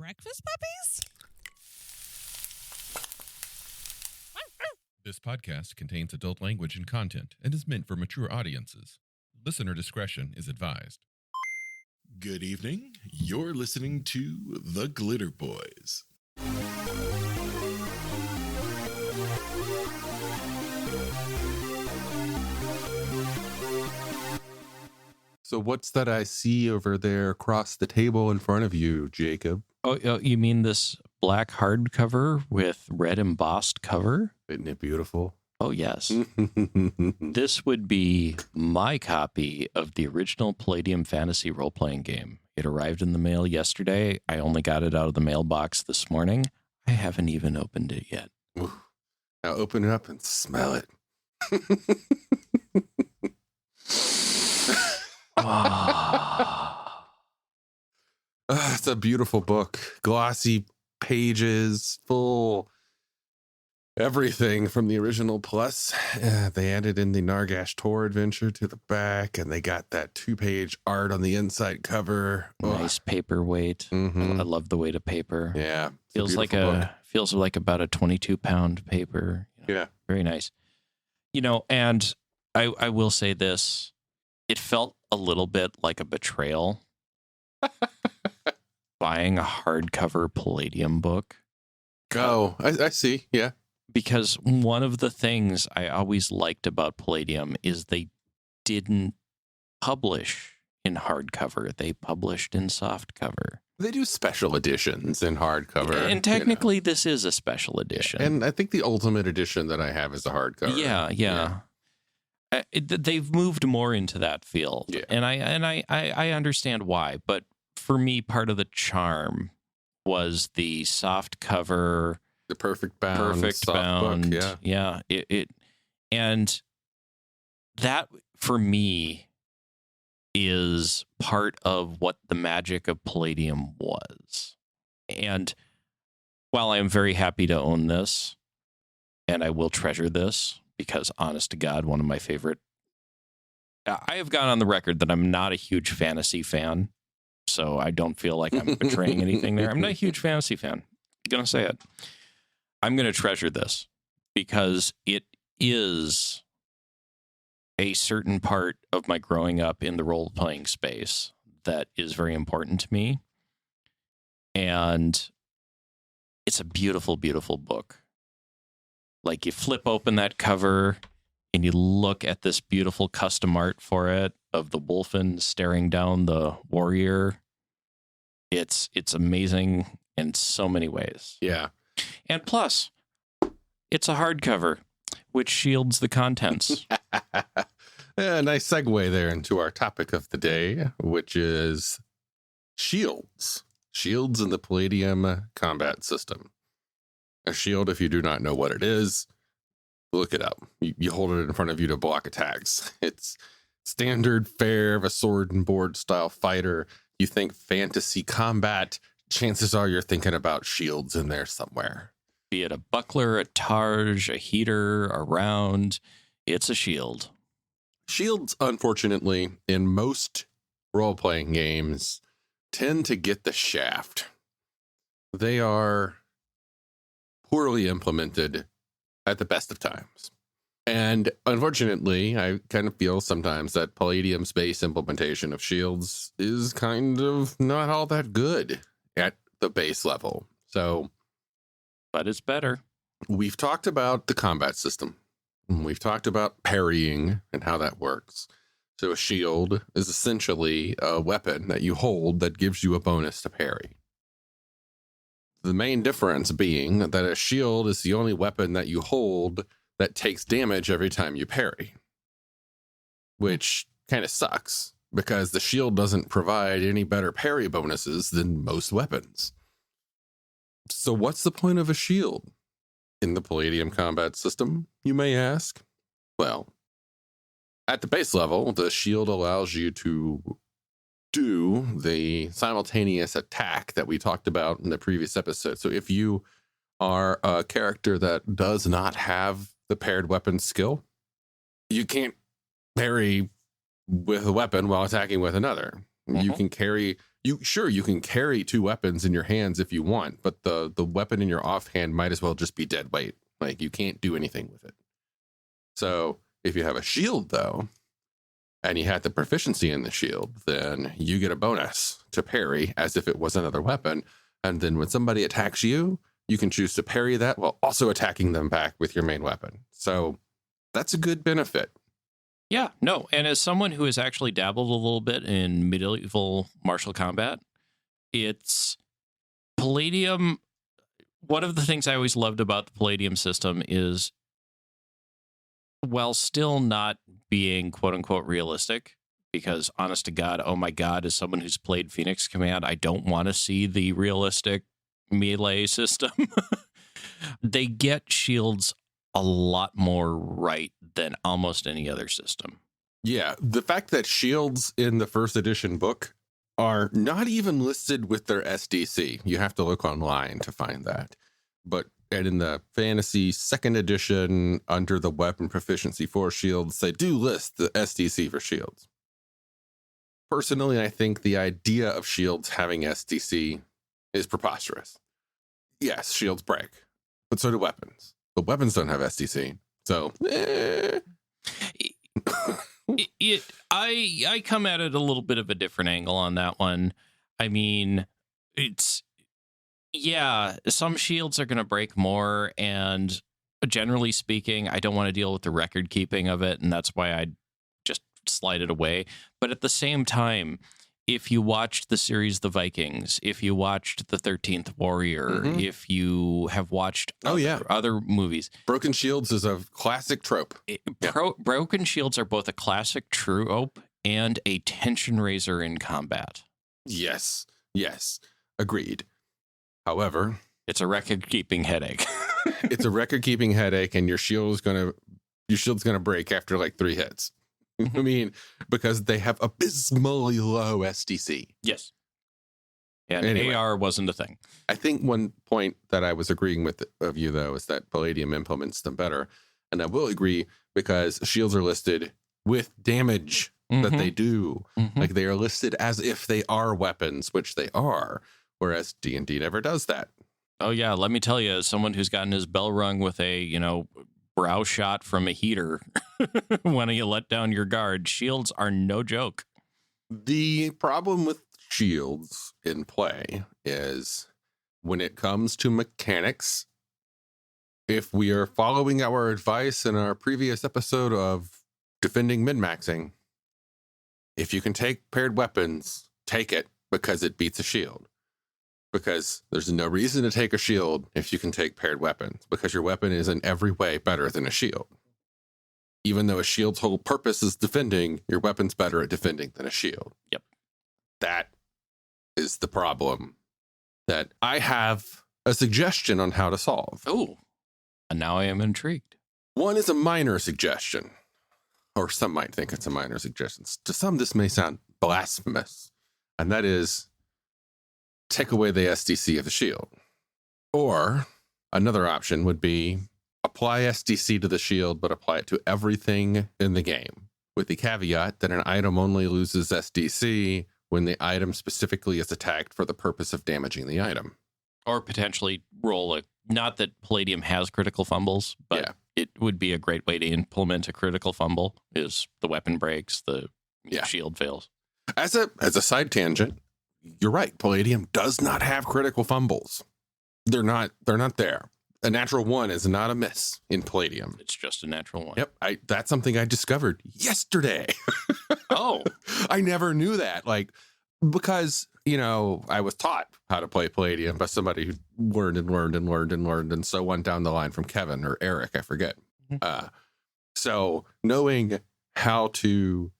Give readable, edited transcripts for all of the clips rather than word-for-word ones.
breakfast puppies? This podcast contains adult language and content and is meant for mature audiences. Listener discretion is advised. Good evening. You're listening to The Glitterbois. So what's that I see over there across the table in front of you, Jacob? Oh, you mean this black hardcover with red embossed cover? Isn't it beautiful? Oh, yes. This would be my copy of the original Palladium fantasy role-playing game. It arrived in the mail yesterday. I only got it out of the mailbox this morning. I haven't even opened it yet. Ooh. Now open it up and smell it. It's a beautiful book. Glossy pages, full everything from the original. Plus, they added in the Nargash Tor adventure to the back, and they got that 2-page art on the inside cover. Nice paperweight. Mm-hmm. I love the weight of paper. Yeah, feels like about a 22-pound paper. Yeah, very nice. And I will say this: it felt a little bit like a betrayal. Buying a hardcover Palladium book. Oh, I see. Yeah. Because one of the things I always liked about Palladium is they didn't publish in hardcover. They published in softcover. They do special editions in hardcover. And technically, this is a special edition. And I think the ultimate edition that I have is a hardcover. Yeah. They've moved more into that field. Yeah. And I understand why. But for me, part of the charm was the soft cover, the perfect bound, book, yeah. It and that for me is part of what the magic of Palladium was. And while I am very happy to own this, and I will treasure this because, honest to God, one of my favorite. I have gone on the record that I'm not a huge fantasy fan. So I don't feel like I'm betraying anything there. I'm not a huge fantasy fan. I'm going to say it. I'm going to treasure this because it is a certain part of my growing up in the role-playing space that is very important to me. And it's a beautiful, beautiful book. Like you flip open that cover and you look at this beautiful custom art for it of the wolfen staring down the warrior. It's amazing in so many ways. Yeah. And plus, it's a hardcover, which shields the contents. Yeah, nice segue there into our topic of the day, which is shields. Shields in the Palladium combat system. A shield, if you do not know what it is, look it up. You hold it in front of you to block attacks. It's standard fare of a sword and board style fighter. You think fantasy combat, chances are you're thinking about shields in there somewhere. Be it a buckler, a targe, a heater, a round, it's a shield. Shields, unfortunately, in most role-playing games, tend to get the shaft. They are poorly implemented at the best of times. And unfortunately, I kind of feel sometimes that Palladium's base implementation of shields is kind of not all that good at the base level. So, but it's better. We've talked about the combat system. We've talked about parrying and how that works. So a shield is essentially a weapon that you hold that gives you a bonus to parry. The main difference being that a shield is the only weapon that you hold that takes damage every time you parry, which kind of sucks because the shield doesn't provide any better parry bonuses than most weapons. So what's the point of a shield in the Palladium combat system, you may ask? Well, at the base level, the shield allows you to do the simultaneous attack that we talked about in the previous episode. So if you are a character that does not have the paired weapon skill, you can't parry with a weapon while attacking with another. You can carry you can carry two weapons in your hands if you want, but the weapon in your offhand might as well just be dead weight. Like, you can't do anything with it. So if you have a shield, though, and you had the proficiency in the shield, then you get a bonus to parry as if it was another weapon. And then when somebody attacks you, you can choose to parry that while also attacking them back with your main weapon. So that's a good benefit. Yeah, no. And as someone who has actually dabbled a little bit in medieval martial combat, it's Palladium. One of the things I always loved about the Palladium system is, while still not being quote unquote realistic, because honest to God, oh my God, as someone who's played Phoenix Command, I don't want to see the realistic melee system. They get shields a lot more right than almost any other system. Yeah, the fact that shields in the first edition book are not even listed with their SDC. You have to look online to find that. And in the fantasy second edition, under the weapon proficiency for shields, they do list the SDC for shields. Personally, I think the idea of shields having SDC is preposterous. Yes, shields break, but so do weapons. But weapons don't have SDC. So, I come at it a little bit of a different angle on that one. I mean, some shields are going to break more, and generally speaking, I don't want to deal with the record keeping of it, and that's why I just slide it away. But at the same time, if you watched the series The Vikings, if you watched The 13th Warrior, if you have watched other movies. Broken shields is a classic trope. Broken shields are both a classic trope and a tension raiser in combat. Yes, agreed. However, it's a record-keeping headache. It's a record-keeping headache, and your shield's gonna break after like 3 hits. I mean, because they have abysmally low SDC. Yes. And anyway, AR wasn't a thing. I think one point that I was agreeing with of you, though, is that Palladium implements them better. And I will agree, because shields are listed with damage that they do. Like, they are listed as if they are weapons, which they are, whereas D&D never does that. Oh, yeah. Let me tell you, as someone who's gotten his bell rung with a, brow shot from a heater when you let down your guard, shields are no joke. The problem with shields in play is, when it comes to mechanics, if we are following our advice in our previous episode of defending min-maxing, if you can take paired weapons, take it, because it beats a shield. Because there's no reason to take a shield if you can take paired weapons, because your weapon is in every way better than a shield. Even though a shield's whole purpose is defending, your weapon's better at defending than a shield. Yep. That is the problem that I have a suggestion on how to solve. Oh, and now I am intrigued. One is a minor suggestion, or some might think it's a minor suggestion. To some, this may sound blasphemous, and that is, take away the SDC of the shield. Or another option would be, apply SDC to the shield, but apply it to everything in the game, with the caveat that an item only loses SDC when the item specifically is attacked for the purpose of damaging the item. Or potentially roll not that Palladium has critical fumbles, but it would be a great way to implement a critical fumble, is the weapon breaks, the shield fails. As a side tangent, you're right. Palladium does not have critical fumbles. They're not there. A natural 1 is not a miss in Palladium. It's just a natural 1. Yep. That's something I discovered yesterday. Oh, I never knew that. Because, I was taught how to play Palladium by somebody who learned and so on down the line from Kevin or Eric, I forget. So knowing how to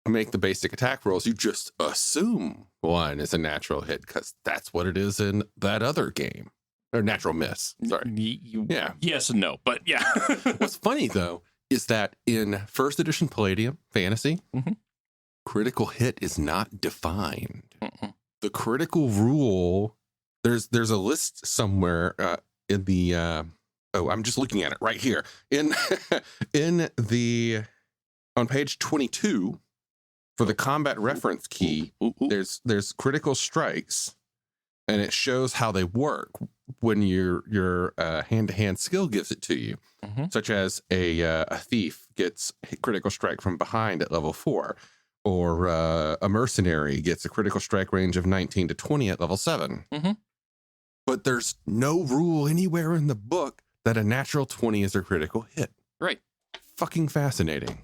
make the basic attack rolls, you just assume 1 is a natural hit, because that's what it is in that other game. Or natural miss. Sorry. Yes and no, but yeah. What's funny, though, is that in first edition Palladium Fantasy, critical hit is not defined. The critical rule, there's a list somewhere in the I'm just looking at it right here. On page 22, For the combat reference key, there's critical strikes, and it shows how they work when your hand-to-hand skill gives it to you, such as a thief gets a critical strike from behind at level 4, or a mercenary gets a critical strike range of 19 to 20 at level 7. But there's no rule anywhere in the book that a natural 20 is a critical hit. Right. Fucking fascinating.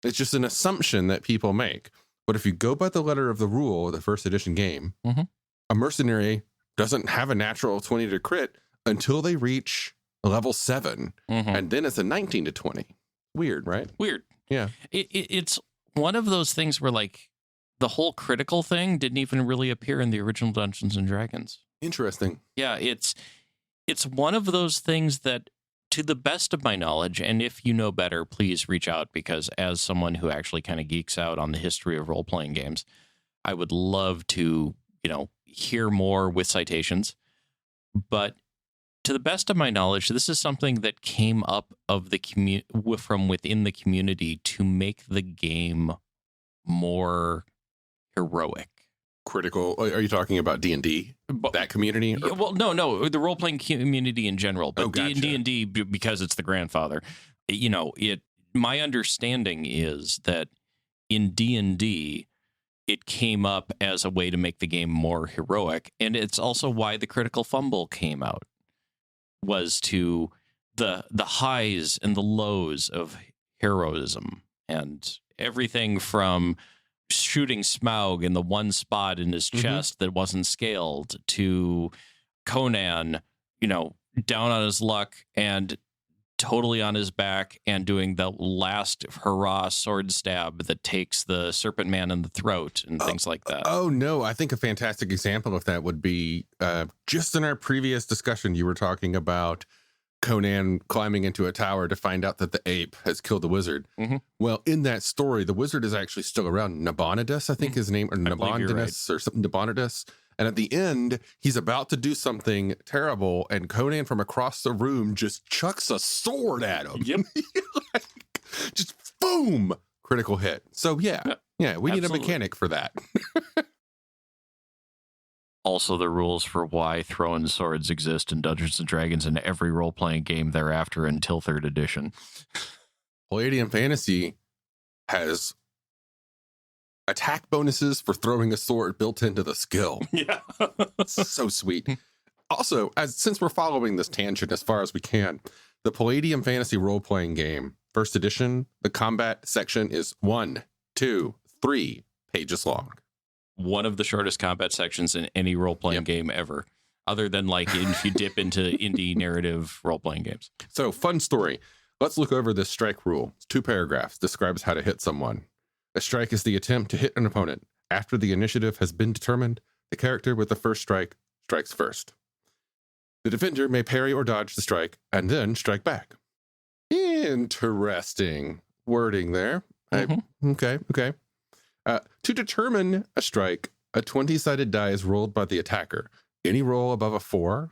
It's just an assumption that people make. But if you go by the letter of the rule of the first edition game, a mercenary doesn't have a natural 20 to crit until they reach level 7. And then it's a 19 to 20. Weird, right? Weird. Yeah. It's one of those things where, like, the whole critical thing didn't even really appear in the original Dungeons and Dragons. Interesting. Yeah, it's one of those things that, to the best of my knowledge, and if you know better, please reach out, because as someone who actually kind of geeks out on the history of role-playing games, I would love to, hear more with citations. But to the best of my knowledge, this is something that came up of the from within the community to make the game more heroic. Critical. Are you talking about D&D? That community? Yeah, well, no, the role-playing community in general. But gotcha. D&D, because it's the grandfather, my understanding is that in D&D, it came up as a way to make the game more heroic. And it's also why the critical fumble came out, was to the highs and the lows of heroism, and everything from shooting Smaug in the one spot in his chest that wasn't scaled, to Conan, down on his luck and totally on his back and doing the last hurrah sword stab that takes the serpent man in the throat and things like that. Oh, no. I think a fantastic example of that would be just in our previous discussion, you were talking about Conan climbing into a tower to find out that the ape has killed the wizard. Well, in that story, the wizard is actually still around. Nabonidus, I think his name, or Nabonidus, or something, Nabonidus. And at the end, he's about to do something terrible, and Conan from across the room just chucks a sword at him. Yep. Just boom, critical hit. So yeah, we need a mechanic for that. Also, the rules for why throwing swords exist in Dungeons & Dragons in every role-playing game thereafter until 3rd edition. Palladium Fantasy has attack bonuses for throwing a sword built into the skill. Yeah. So sweet. Also, since we're following this tangent as far as we can, the Palladium Fantasy role-playing game, 1st edition, the combat section is 1, 2, 3 pages long. One of the shortest combat sections in any role-playing game ever, other than if you dip into indie narrative role-playing games. So, fun story. Let's look over this strike rule. It's 2 paragraphs, describes how to hit someone. A strike is the attempt to hit an opponent. After the initiative has been determined, the character with the first strike strikes first. The defender may parry or dodge the strike and then strike back. Interesting wording there. Okay. To determine a strike, a 20-sided die is rolled by the attacker. Any roll above a 4,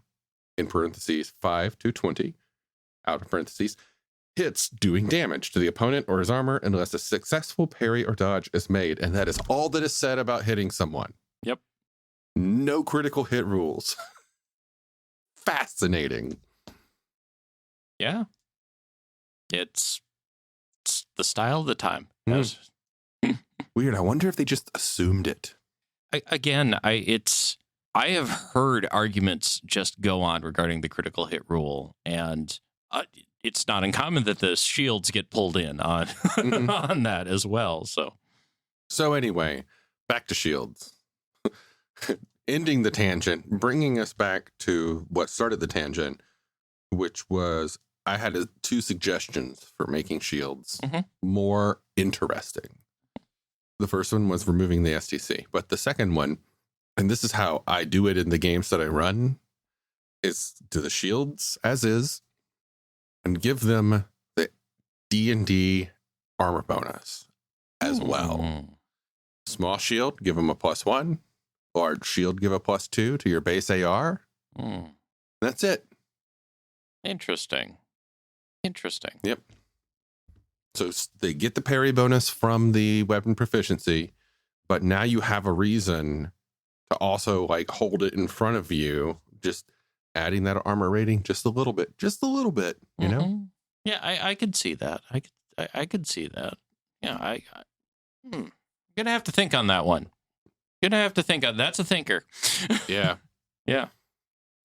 in parentheses 5 to 20, out of parentheses, hits doing damage to the opponent or his armor unless a successful parry or dodge is made. And that is all that is said about hitting someone. Yep. No critical hit rules. Fascinating. Yeah. It's the style of the time. Weird. I wonder if they just assumed it. I have heard arguments just go on regarding the critical hit rule, and it's not uncommon that the shields get pulled in on on that as well. So anyway, back to shields. Ending the tangent, bringing us back to what started the tangent, which was I had 2 suggestions for making shields more interesting. The first one was removing the STC, but the second one, and this is how I do it in the games that I run, is do the shields as is and give them the D&D armor bonus as well. Small shield, give them a +1. Large shield, give a +2 to your base AR. That's it. Interesting. Yep. So they get the parry bonus from the weapon proficiency, but now you have a reason to also like hold it in front of you, just adding that armor rating just a little bit, you know? Yeah, I could see that. I could see that. Yeah, I'm gonna have to think on that one. That's a thinker. Yeah. Yeah.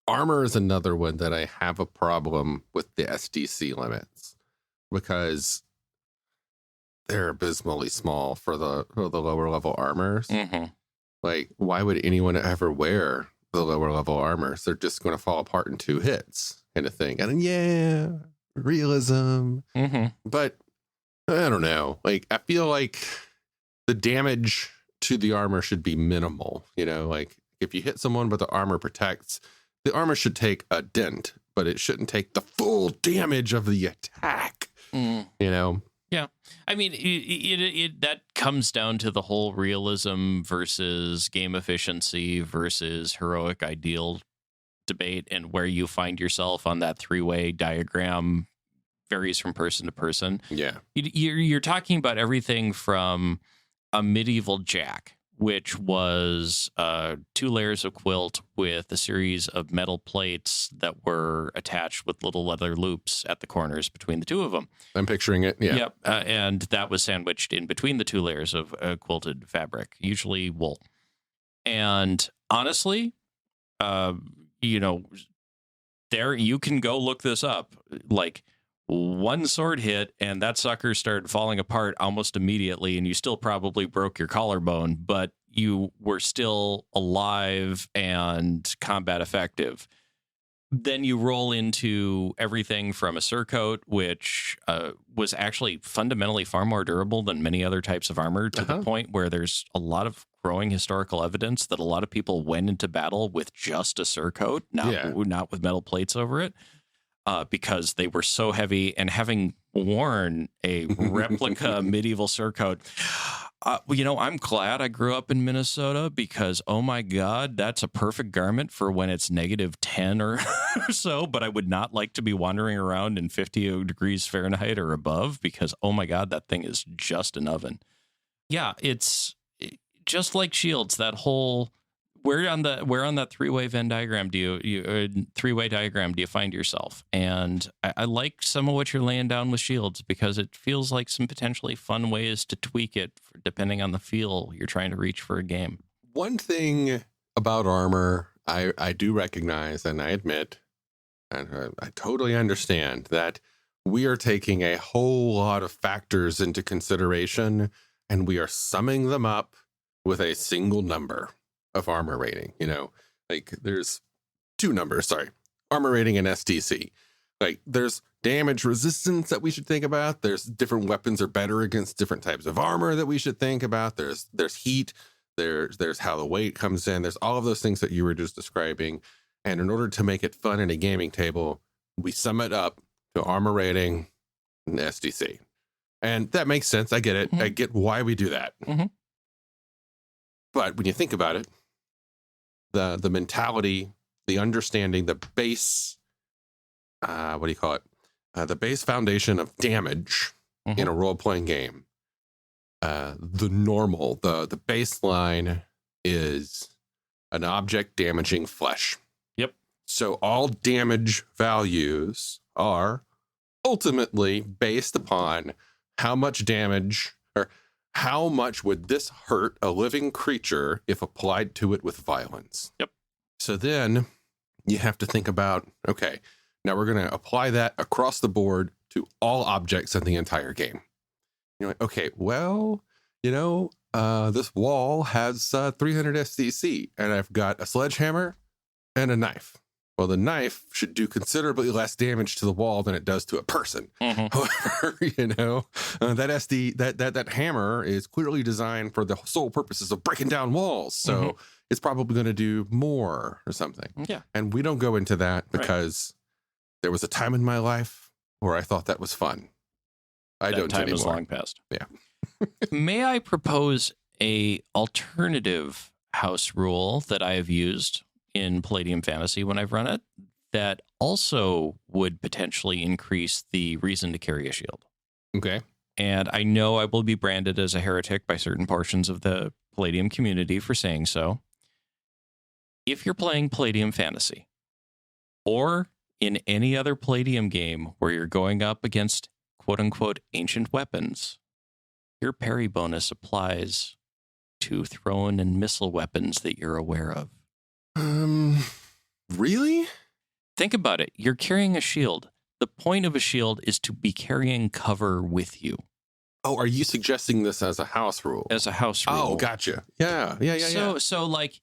Armor is another one that I have a problem with the SDC limits because they're abysmally small for the lower level armors. Like, why would anyone ever wear the lower level armors? They're just going to fall apart in 2 hits, kind of thing. And yeah, realism. But I don't know. Like, I feel like the damage to the armor should be minimal. You know, like if you hit someone but the armor protects, the armor should take a dent, but it shouldn't take the full damage of the attack. You know? Yeah. I mean, it that comes down to the whole realism versus game efficiency versus heroic ideal debate, and where you find yourself on that 3-way diagram varies from person to person. Yeah. You're talking about everything from a medieval jack, which was 2 layers of quilt with a series of metal plates that were attached with little leather loops at the corners between the 2 of them. I'm picturing it. Yeah. Yep. And that was sandwiched in between the 2 layers of quilted fabric, usually wool. And honestly, you know, there you can go look this up. Like, 1 sword hit and that sucker started falling apart almost immediately, and you still probably broke your collarbone, but you were still alive and combat effective. Then you roll into everything from a surcoat, which was actually fundamentally far more durable than many other types of armor, to the point where there's a lot of growing historical evidence that a lot of people went into battle with just a surcoat, not with metal plates over it. Because they were so heavy, and having worn a replica medieval surcoat, you know, I'm glad I grew up in Minnesota, because, oh my God, that's a perfect garment for when it's -10 or so. But I would not like to be wandering around in 50 degrees Fahrenheit or above, because, oh my God, that thing is just an oven. Yeah, it's just like shields. That whole where on that 3-way Venn diagram do you 3-way diagram do you find yourself? And I like some of what you're laying down with shields, because it feels like some potentially fun ways to tweak it depending on the feel you're trying to reach for a game. One thing about armor I do recognize, and I admit, and I totally understand, that we are taking a whole lot of factors into consideration, and we are summing them up with a single number of armor rating. You know, like there's 2 numbers, armor rating and SDC. Like there's damage resistance that we should think about. There's different weapons are better against different types of armor that we should think about. There's heat. There's how the weight comes in. There's all of those things that you were just describing. And in order to make it fun in a gaming table, we sum it up to armor rating and SDC. And that makes sense. I get it. I get why we do that. But when you think about it, the mentality, the understanding, the base, the base foundation of damage in a role-playing game, the baseline is an object damaging flesh. Yep. So all damage values are ultimately based upon how much damage, or how much would this hurt a living creature if applied to it with violence? Yep. So then you have to think about, okay, now we're going to apply that across the board to all objects in the entire game. You're like, okay, well, you know, this wall has 300 SDC, and I've got a sledgehammer and a knife. Well, the knife should do considerably less damage to the wall than it does to a person. However, you know, that hammer is clearly designed for the sole purposes of breaking down walls. So it's probably going to do more or something. Yeah. And we don't go into that because there was a time in my life where I thought that was fun. I don't time anymore. is long past. Yeah. May I propose a alternative house rule that I have used in Palladium Fantasy when I've run it, that also would potentially increase the reason to carry a shield? Okay. and I know I will be branded as a heretic by certain portions of the Palladium community for saying so. If you're playing Palladium Fantasy, or in any other Palladium game where you're going up against quote-unquote ancient weapons, your parry bonus applies to thrown and missile weapons that you're aware of. Really? Think about it. You're carrying a shield. The point of a shield is to be carrying cover with you. Oh, are you suggesting this as a house rule? As a house rule. Oh, gotcha. Yeah. So like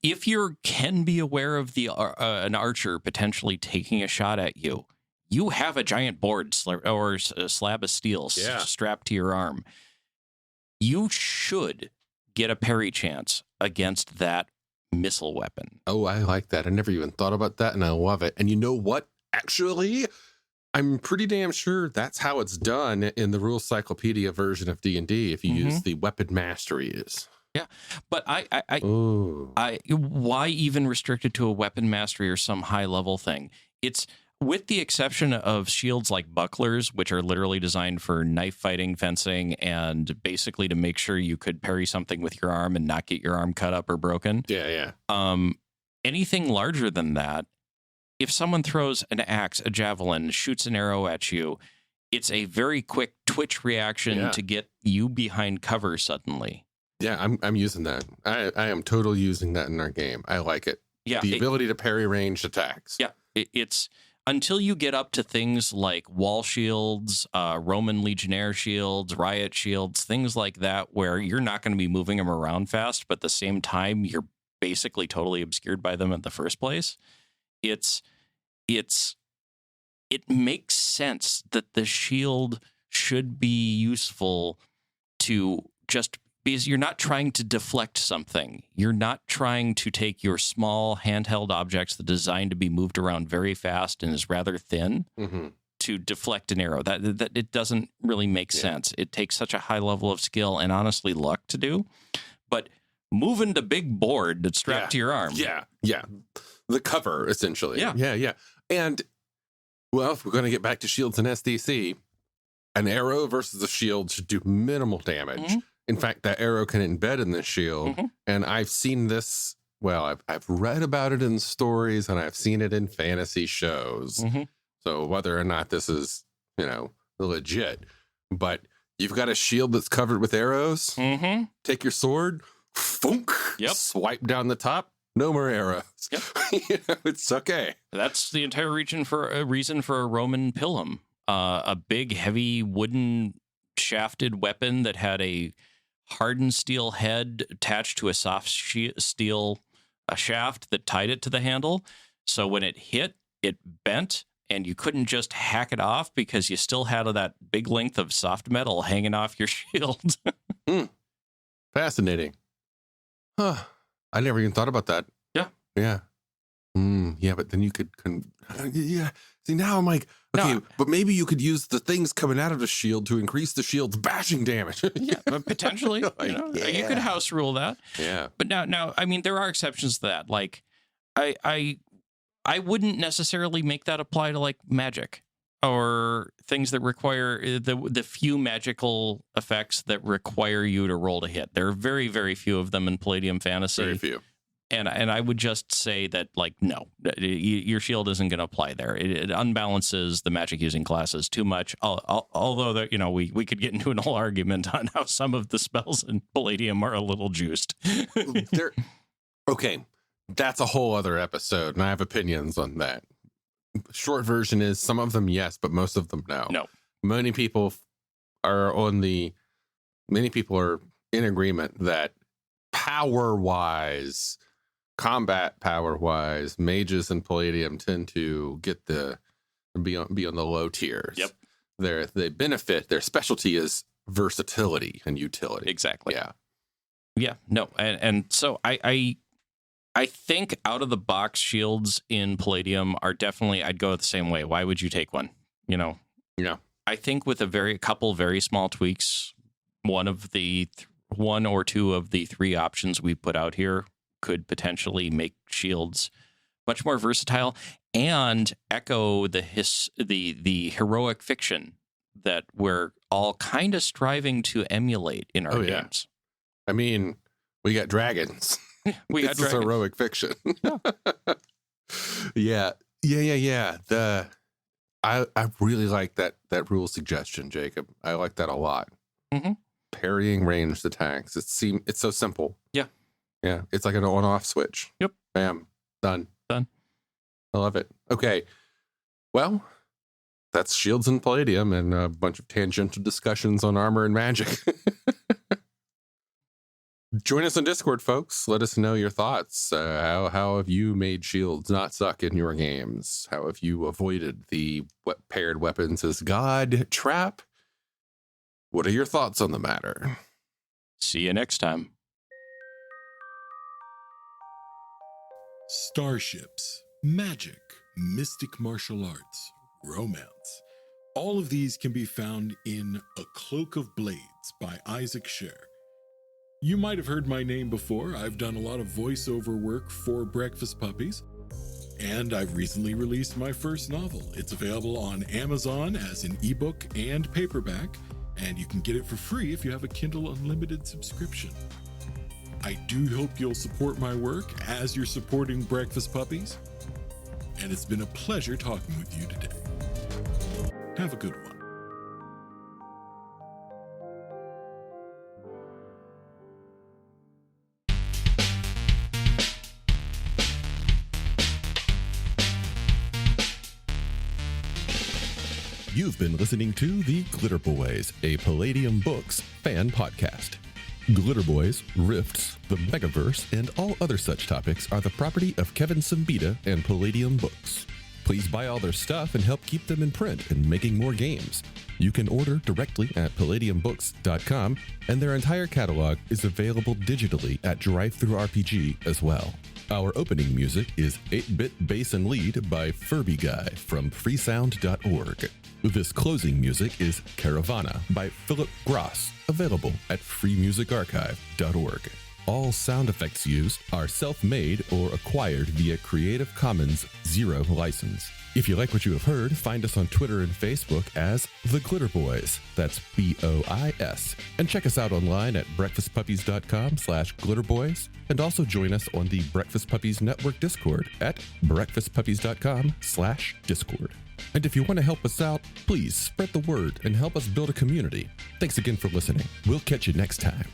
if you can be aware of an archer potentially taking a shot at you, you have a giant board or a slab of steel strapped to your arm. You should get a parry chance against that missile weapon. Oh, I like that. I never even thought about that, and I love it. And you know what? Actually, I'm pretty damn sure that's how it's done in the Rules Cyclopedia version of D&D if you use the weapon masteries. Yeah, but why even restrict it to a weapon mastery or some high level thing? It's with the exception of shields like bucklers, which are literally designed for knife fighting, fencing, and basically to make sure you could parry something with your arm and not get your arm cut up or broken. Yeah. Anything larger than that, if someone throws an axe, a javelin, shoots an arrow at you, it's a very quick twitch reaction to get you behind cover suddenly. Yeah, I'm using that. I am totally using that in our game. I like it. Yeah, the ability to parry ranged attacks. Yeah, it's until you get up to things like wall shields, Roman Legionnaire shields, riot shields, things like that, where you're not going to be moving them around fast, but at the same time, you're basically totally obscured by them in the first place. It makes sense that the shield should be useful to just because you're not trying to deflect something. You're not trying to take your small handheld objects that are designed to be moved around very fast and is rather thin to deflect an arrow. That it doesn't really make sense. It takes such a high level of skill and honestly luck to do. But moving the big board that's strapped to your arm. Yeah. The cover, essentially. Yeah. And, well, if we're going to get back to shields and SDC, an arrow versus a shield should do minimal damage. In fact, that arrow can embed in the shield. And I've seen this, well, I've read about it in stories and I've seen it in fantasy shows. So whether or not this is, legit, but you've got a shield that's covered with arrows. Take your sword, funk, swipe down the top. No more arrows. Yep. It's okay. That's the entire reason for a Roman pilum, a big, heavy wooden shafted weapon that had a hardened steel head attached to a soft steel shaft that tied it to the handle. So when it hit, it bent, and you couldn't just hack it off because you still had that big length of soft metal hanging off your shield. Fascinating. Huh. I never even thought about that. Yeah. Yeah, but then you could... See, now I'm like, okay, but maybe you could use the things coming out of the shield to increase the shield's bashing damage. But potentially. You could house rule that. Yeah. But now, I mean, there are exceptions to that. Like, I wouldn't necessarily make that apply to, like, magic or things that require the few magical effects that require you to roll to hit. There are very, very few of them in Palladium Fantasy. Very few. And I would just say that, like, no, your shield isn't going to apply there. It unbalances the magic using classes too much. Although we could get into an whole argument on how some of the spells in Palladium are a little juiced. Okay, that's a whole other episode, and I have opinions on that. Short version is some of them yes, but most of them no. No, many people are in agreement that power-wise. Combat power-wise, mages in Palladium tend to be on the low tiers. Yep. They benefit. Their specialty is versatility and utility. Exactly. Yeah. No, and so I think out of the box shields in Palladium are definitely. I'd go the same way. Why would you take one? Yeah. I think with a couple very small tweaks, one or two of the three options we put out here could potentially make shields much more versatile and echo the heroic fiction that we're all kind of striving to emulate in our games. I mean, we got dragons. We got This is dragons. heroic fiction. Yeah. Yeah. I really like that rule suggestion, Jacob. I like that a lot. Mm-hmm. Parrying ranged attacks. It's so simple. Yeah. Yeah. It's like an on-off switch. Yep. Bam. Done. Done. I love it. Okay. Well, that's Shields and Palladium and a bunch of tangential discussions on armor and magic. Join us on Discord, folks. Let us know your thoughts. How have you made shields not suck in your games? How have you avoided the paired weapons as God trap? What are your thoughts on the matter? See you next time. Starships, magic, mystic martial arts, romance. All of these can be found in A Cloak of Blades by Isaac Scher. You might have heard my name before. I've done a lot of voiceover work for Breakfast Puppies, and I've recently released my first novel. It's available on Amazon as an ebook and paperback, and you can get it for free if you have a Kindle Unlimited subscription. I do hope you'll support my work as you're supporting Breakfast Puppies, and it's been a pleasure talking with you today. Have a good one. You've been listening to The Glitterbois, a Palladium Books fan podcast. Glitterbois, Rifts, the Megaverse, and all other such topics are the property of Kevin Siembieda and Palladium Books. Please buy all their stuff and help keep them in print and making more games. You can order directly at palladiumbooks.com, and their entire catalog is available digitally at Drive-Thru RPG as well. Our opening music is 8-Bit Bass and Lead by Furby Guy from freesound.org. This closing music is Caravana by Philip Gross, available at freemusicarchive.org. All sound effects used are self-made or acquired via Creative Commons 0 license. If you like what you have heard, find us on Twitter and Facebook as The Glitterbois. That's BOIS. And check us out online at breakfastpuppies.com/glitterbois. And also join us on the Breakfast Puppies Network Discord at breakfastpuppies.com/discord. And if you want to help us out, please spread the word and help us build a community. Thanks again for listening. We'll catch you next time.